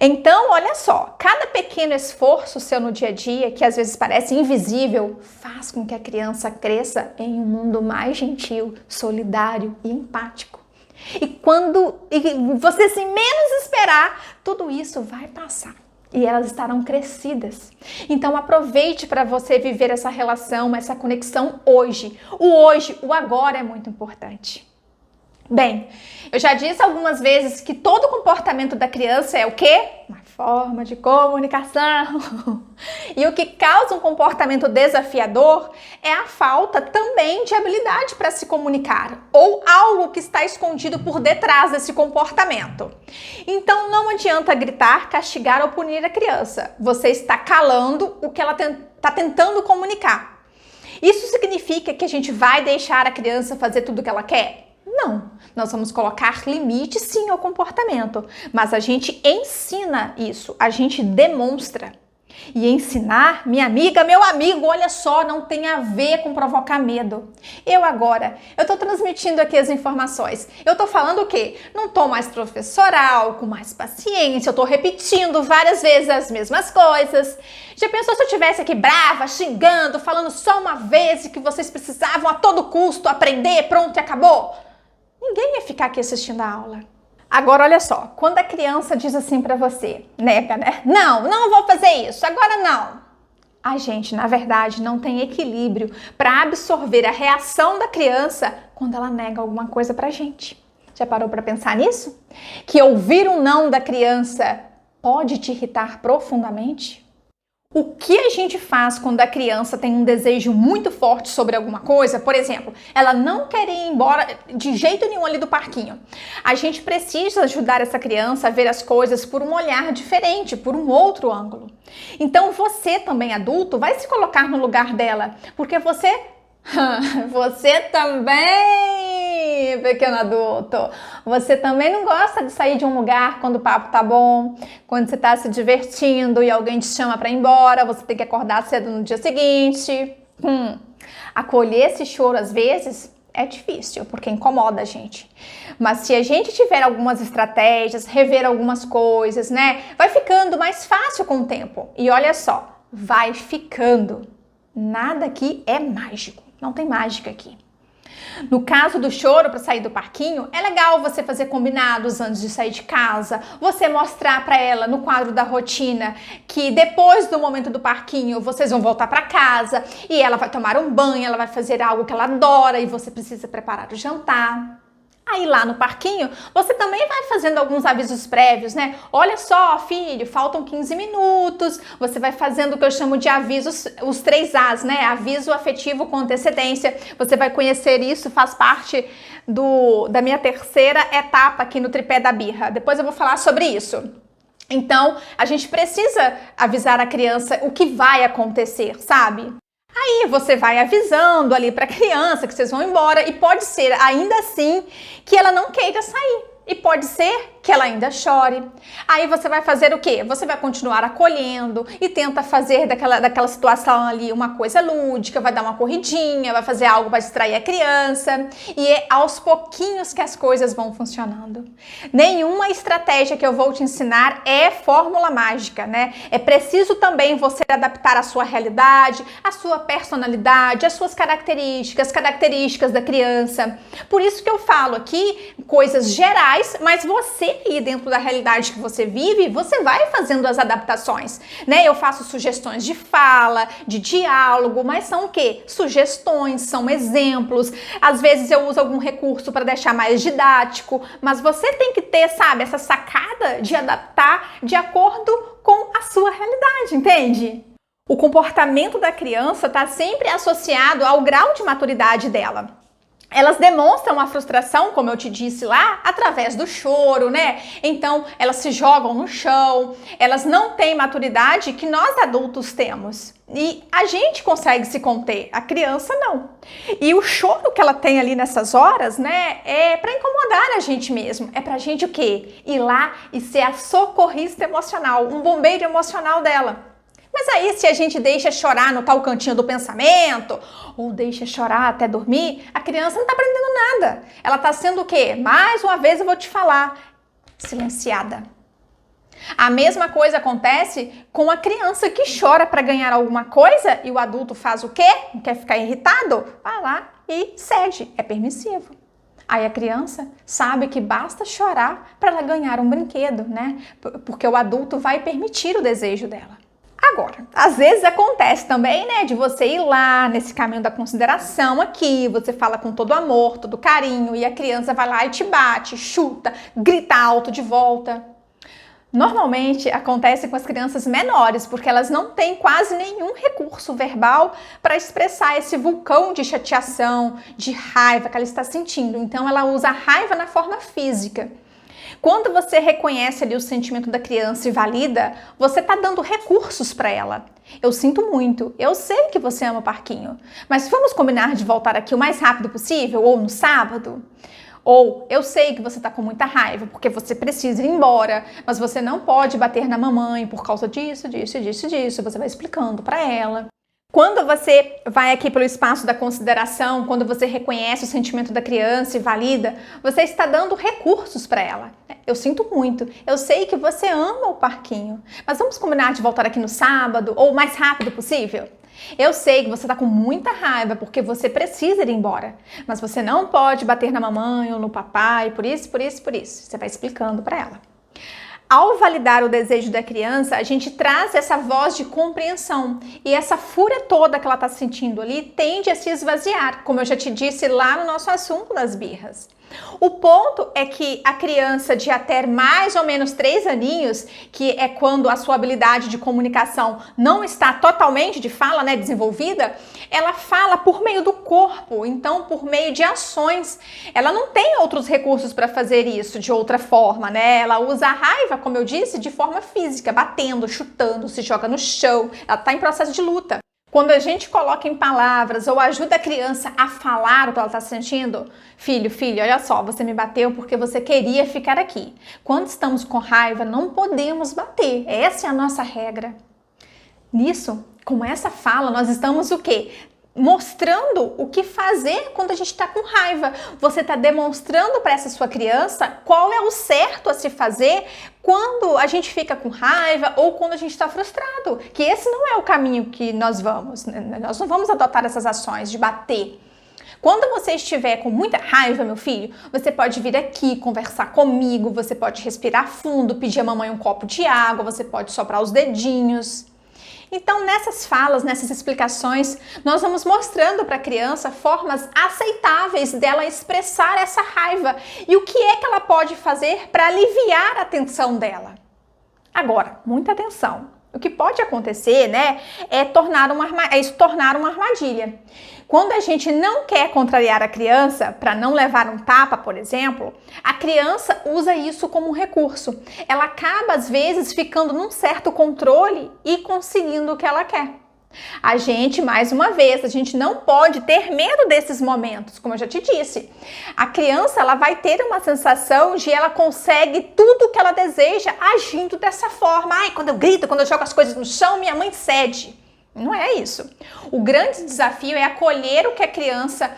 Então, olha só, cada pequeno esforço seu no dia a dia, que às vezes parece invisível, faz com que a criança cresça em um mundo mais gentil, solidário e empático. E quando você assim, menos esperar, tudo isso vai passar e elas estarão crescidas. Então aproveite para você viver essa relação, essa conexão hoje. O hoje, o agora é muito importante. Bem, eu já disse algumas vezes que todo comportamento da criança é o quê? Uma forma de comunicação. E o que causa um comportamento desafiador é a falta também de habilidade para se comunicar, ou algo que está escondido por detrás desse comportamento. Então não adianta gritar, castigar ou punir a criança. Você está calando o que ela está tentando comunicar. Isso significa que a gente vai deixar a criança fazer tudo o que ela quer? Não, nós vamos colocar limite sim ao comportamento, mas a gente ensina isso, a gente demonstra. E ensinar, minha amiga, meu amigo, olha só, não tem a ver com provocar medo. Eu tô transmitindo aqui as informações. Eu tô falando o quê? Num tom mais professoral, com mais paciência, eu tô repetindo várias vezes as mesmas coisas. Já pensou se eu estivesse aqui brava, xingando, falando só uma vez e que vocês precisavam a todo custo aprender, pronto e acabou? Ninguém ia ficar aqui assistindo a aula. Agora, olha só, quando a criança diz assim pra você, nega, né? Não vou fazer isso, agora não. A gente, na verdade, não tem equilíbrio para absorver a reação da criança quando ela nega alguma coisa pra gente. Já parou pra pensar nisso? Que ouvir um não da criança pode te irritar profundamente? O que a gente faz quando a criança tem um desejo muito forte sobre alguma coisa? Por exemplo, ela não quer ir embora de jeito nenhum ali do parquinho. A gente precisa ajudar essa criança a ver as coisas por um olhar diferente, por um outro ângulo. Então você também, adulto, vai se colocar no lugar dela, porque você também, pequeno adulto, você também não gosta de sair de um lugar quando o papo tá bom, quando você tá se divertindo e alguém te chama pra ir embora, você tem que acordar cedo no dia seguinte. Acolher esse choro às vezes é difícil, porque incomoda a gente. Mas se a gente tiver algumas estratégias, rever algumas coisas, né, vai ficando mais fácil com o tempo. E olha só, vai ficando. Nada aqui é mágico. Não tem mágica aqui. No caso do choro para sair do parquinho, é legal você fazer combinados antes de sair de casa, você mostrar para ela no quadro da rotina que depois do momento do parquinho vocês vão voltar para casa e ela vai tomar um banho, ela vai fazer algo que ela adora e você precisa preparar o jantar. Aí lá no parquinho, você também vai fazendo alguns avisos prévios, né? Olha só, filho, faltam 15 minutos. Você vai fazendo o que eu chamo de avisos, os 3 As, né? Aviso afetivo com antecedência. Você vai conhecer isso, faz parte da minha terceira etapa aqui no tripé da birra. Depois eu vou falar sobre isso. Então, a gente precisa avisar a criança o que vai acontecer, sabe? Aí você vai avisando ali para a criança que vocês vão embora e pode ser ainda assim que ela não queira sair. E pode ser que ela ainda chore. Aí você vai fazer o quê? Você vai continuar acolhendo e tenta fazer daquela situação ali uma coisa lúdica, vai dar uma corridinha, vai fazer algo para distrair a criança. E é aos pouquinhos que as coisas vão funcionando. Nenhuma estratégia que eu vou te ensinar é fórmula mágica, né? É preciso também você adaptar a sua realidade, a sua personalidade, as suas características da criança. Por isso que eu falo aqui coisas gerais, mas você aí dentro da realidade que você vive, você vai fazendo as adaptações, né? Eu faço sugestões de fala, de diálogo, mas são o quê? Sugestões, são exemplos. Às vezes eu uso algum recurso para deixar mais didático, mas você tem que ter, sabe, essa sacada de adaptar de acordo com a sua realidade, entende? O comportamento da criança está sempre associado ao grau de maturidade dela. Elas demonstram a frustração, como eu te disse lá, através do choro, né? Então, elas se jogam no chão, elas não têm maturidade que nós adultos temos. E a gente consegue se conter, a criança não. E o choro que ela tem ali nessas horas, né, é para incomodar a gente mesmo. É pra gente o quê? Ir lá e ser a socorrista emocional, um bombeiro emocional dela. Mas aí, se a gente deixa chorar no tal cantinho do pensamento, ou deixa chorar até dormir, a criança não tá aprendendo nada. Ela tá sendo o quê? Mais uma vez eu vou te falar, silenciada. A mesma coisa acontece com a criança que chora para ganhar alguma coisa e o adulto faz o quê? Não quer ficar irritado? Vai lá e cede, é permissivo. Aí a criança sabe que basta chorar para ela ganhar um brinquedo, né? Porque o adulto vai permitir o desejo dela. Agora, às vezes acontece também, né, de você ir lá nesse caminho da consideração aqui, você fala com todo amor, todo carinho, e a criança vai lá e te bate, chuta, grita alto de volta. Normalmente acontece com as crianças menores, porque elas não têm quase nenhum recurso verbal para expressar esse vulcão de chateação, de raiva que ela está sentindo. Então ela usa a raiva na forma física. Quando você reconhece ali o sentimento da criança e valida, você está dando recursos para ela. Eu sinto muito, eu sei que você ama o parquinho, mas vamos combinar de voltar aqui o mais rápido possível ou no sábado? Ou, eu sei que você tá com muita raiva porque você precisa ir embora, mas você não pode bater na mamãe por causa disso, disso, disso, disso. Você vai explicando para ela. Quando você vai aqui pelo espaço da consideração, quando você reconhece o sentimento da criança e valida, você está dando recursos para ela. Eu sinto muito, eu sei que você ama o parquinho, mas vamos combinar de voltar aqui no sábado ou o mais rápido possível? Eu sei que você está com muita raiva porque você precisa ir embora, mas você não pode bater na mamãe ou no papai, por isso, por isso, por isso. Você vai explicando para ela. Ao validar o desejo da criança, a gente traz essa voz de compreensão e essa fúria toda que ela está sentindo ali tende a se esvaziar, como eu já te disse lá no nosso assunto das birras. O ponto é que a criança de até mais ou menos 3 aninhos, que é quando a sua habilidade de comunicação não está totalmente de fala, né, desenvolvida, ela fala por meio do corpo, então por meio de ações. Ela não tem outros recursos para fazer isso de outra forma, né? Ela usa a raiva, como eu disse, de forma física, batendo, chutando, se joga no chão. Ela está em processo de luta. Quando a gente coloca em palavras ou ajuda a criança a falar o que ela está sentindo, filho, olha só, você me bateu porque você queria ficar aqui. Quando estamos com raiva, não podemos bater. Essa é a nossa regra. Nisso, com essa fala, nós estamos o quê? Mostrando o que fazer quando a gente está com raiva. Você está demonstrando para essa sua criança qual é o certo a se fazer quando a gente fica com raiva ou quando a gente está frustrado. Que esse não é o caminho que nós vamos. Nós não vamos adotar essas ações de bater. Quando você estiver com muita raiva, meu filho, você pode vir aqui conversar comigo, você pode respirar fundo, pedir à mamãe um copo de água, você pode soprar os dedinhos. Então, nessas falas, nessas explicações, nós vamos mostrando para a criança formas aceitáveis dela expressar essa raiva e o que é que ela pode fazer para aliviar a tensão dela. Agora, muita atenção. O que pode acontecer, né, é isso tornar uma armadilha. Quando a gente não quer contrariar a criança para não levar um tapa, por exemplo, a criança usa isso como um recurso. Ela acaba, às vezes, ficando num certo controle e conseguindo o que ela quer. A gente, mais uma vez, a gente não pode ter medo desses momentos, como eu já te disse. A criança, ela vai ter uma sensação de ela consegue tudo o que ela deseja agindo dessa forma. Ai, quando eu grito, quando eu jogo as coisas no chão, minha mãe cede. Não é isso. O grande desafio é acolher o que a criança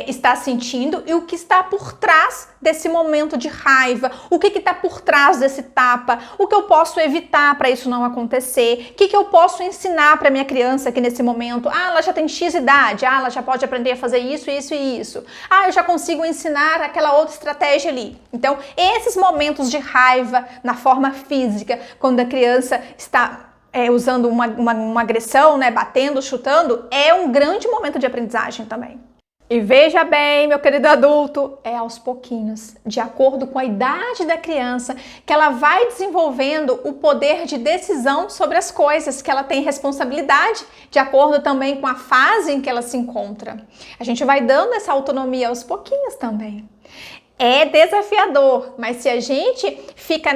está sentindo e o que está por trás desse momento de raiva, o que está por trás desse tapa, o que eu posso evitar para isso não acontecer, o que eu posso ensinar para minha criança aqui nesse momento. Ah, ela já tem X idade, ela já pode aprender a fazer isso, isso e isso. Ah, eu já consigo ensinar aquela outra estratégia ali. Então, esses momentos de raiva na forma física, quando a criança está usando uma agressão, né, batendo, chutando, é um grande momento de aprendizagem também. E veja bem, meu querido adulto, é aos pouquinhos, de acordo com a idade da criança, que ela vai desenvolvendo o poder de decisão sobre as coisas, que ela tem responsabilidade, de acordo também com a fase em que ela se encontra. A gente vai dando essa autonomia aos pouquinhos também. É desafiador, mas se a gente fica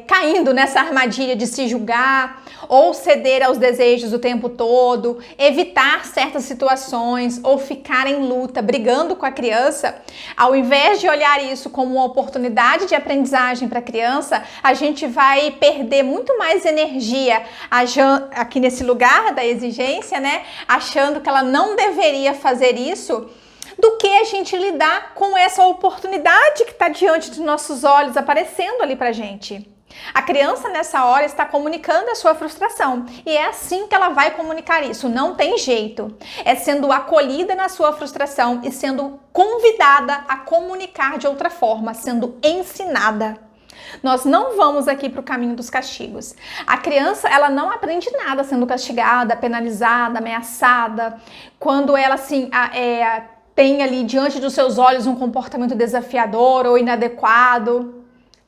caindo nessa armadilha de se julgar ou ceder aos desejos o tempo todo, evitar certas situações ou ficar em luta, brigando com a criança, ao invés de olhar isso como uma oportunidade de aprendizagem para a criança, a gente vai perder muito mais energia aqui nesse lugar da exigência, né? Achando que ela não deveria fazer isso, do que a gente lidar com essa oportunidade que está diante dos nossos olhos, aparecendo ali pra gente. A criança nessa hora está comunicando a sua frustração e é assim que ela vai comunicar isso, não tem jeito. É sendo acolhida na sua frustração e sendo convidada a comunicar de outra forma, sendo ensinada. Nós não vamos aqui para o caminho dos castigos. A criança, ela não aprende nada sendo castigada, penalizada, ameaçada. Quando ela, assim, tem ali diante dos seus olhos um comportamento desafiador ou inadequado.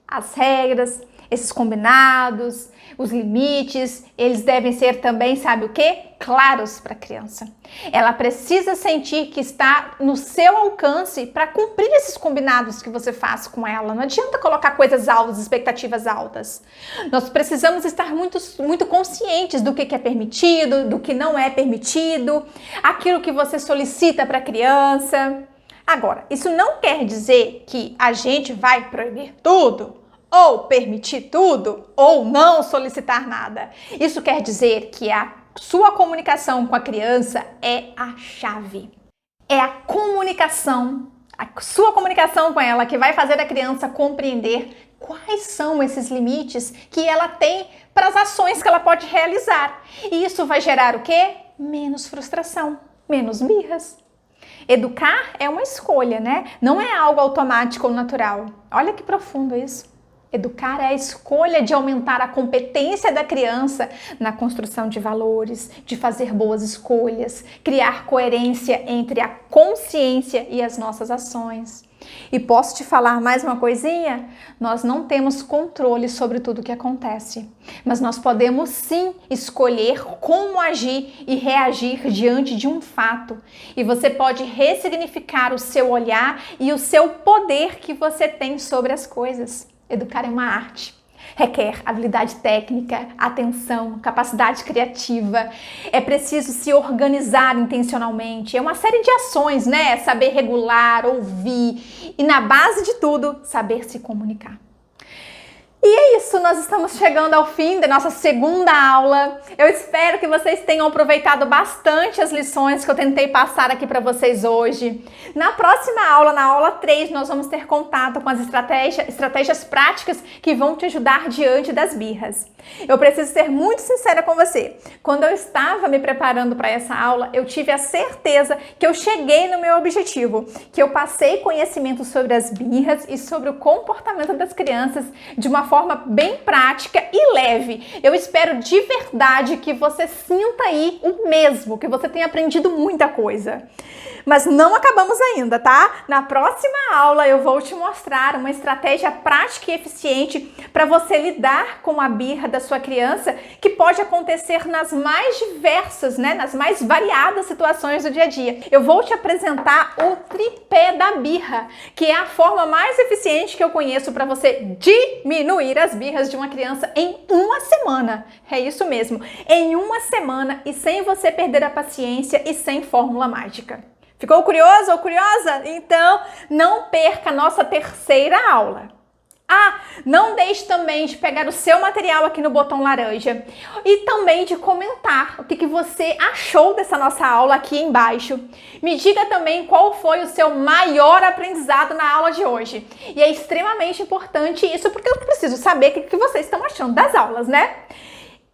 As regras, esses combinados, os limites, eles devem ser também, sabe o quê? Claros para a criança. Ela precisa sentir que está no seu alcance para cumprir esses combinados que você faz com ela. Não adianta colocar coisas altas, expectativas altas. Nós precisamos estar muito conscientes do que é permitido, do que não é permitido, aquilo que você solicita para a criança. Agora, isso não quer dizer que a gente vai proibir tudo, ou permitir tudo, ou não solicitar nada. Isso quer dizer que a sua comunicação com a criança é a chave. É a comunicação, a sua comunicação com ela que vai fazer a criança compreender quais são esses limites que ela tem para as ações que ela pode realizar. E isso vai gerar o quê? Menos frustração, menos birras. Educar é uma escolha, né? Não é algo automático ou natural. Olha que profundo isso. Educar é a escolha de aumentar a competência da criança na construção de valores, de fazer boas escolhas, criar coerência entre a consciência e as nossas ações. E posso te falar mais uma coisinha? Nós não temos controle sobre tudo o que acontece, mas nós podemos sim escolher como agir e reagir diante de um fato. E você pode ressignificar o seu olhar e o seu poder que você tem sobre as coisas. Educar é uma arte. Requer habilidade técnica, atenção, capacidade criativa. É preciso se organizar intencionalmente. É uma série de ações, né? Saber regular, ouvir e, na base de tudo, saber se comunicar. E é isso, nós estamos chegando ao fim da nossa segunda aula. Eu espero que vocês tenham aproveitado bastante as lições que eu tentei passar aqui para vocês hoje. Na próxima aula, na aula 3, nós vamos ter contato com as estratégias práticas que vão te ajudar diante das birras. Eu preciso ser muito sincera com você. Quando eu estava me preparando para essa aula, eu tive a certeza que eu cheguei no meu objetivo, que eu passei conhecimento sobre as birras e sobre o comportamento das crianças de uma forma bem prática e leve. Eu espero de verdade que você sinta aí o mesmo, que você tenha aprendido muita coisa. Mas não acabamos ainda, tá? Na próxima aula eu vou te mostrar uma estratégia prática e eficiente para você lidar com a birra da sua criança, que pode acontecer nas mais diversas, né, nas mais variadas situações do dia a dia. Eu vou te apresentar o tripé da birra, que é a forma mais eficiente que eu conheço para você diminuir as birras de uma criança em uma semana. É isso mesmo, em uma semana e sem você perder a paciência e sem fórmula mágica. Ficou curioso ou curiosa? Então, não perca a nossa terceira aula. Não deixe também de pegar o seu material aqui no botão laranja e também de comentar o que você achou dessa nossa aula aqui embaixo. Me diga também qual foi o seu maior aprendizado na aula de hoje. E é extremamente importante isso porque eu preciso saber o que vocês estão achando das aulas, né?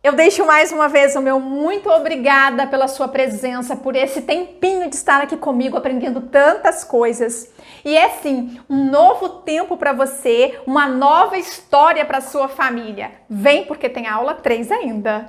Eu deixo mais uma vez o meu muito obrigada pela sua presença, por esse tempinho de estar aqui comigo aprendendo tantas coisas. E é sim, um novo tempo para você, uma nova história para sua família. Vem porque tem aula 3 ainda.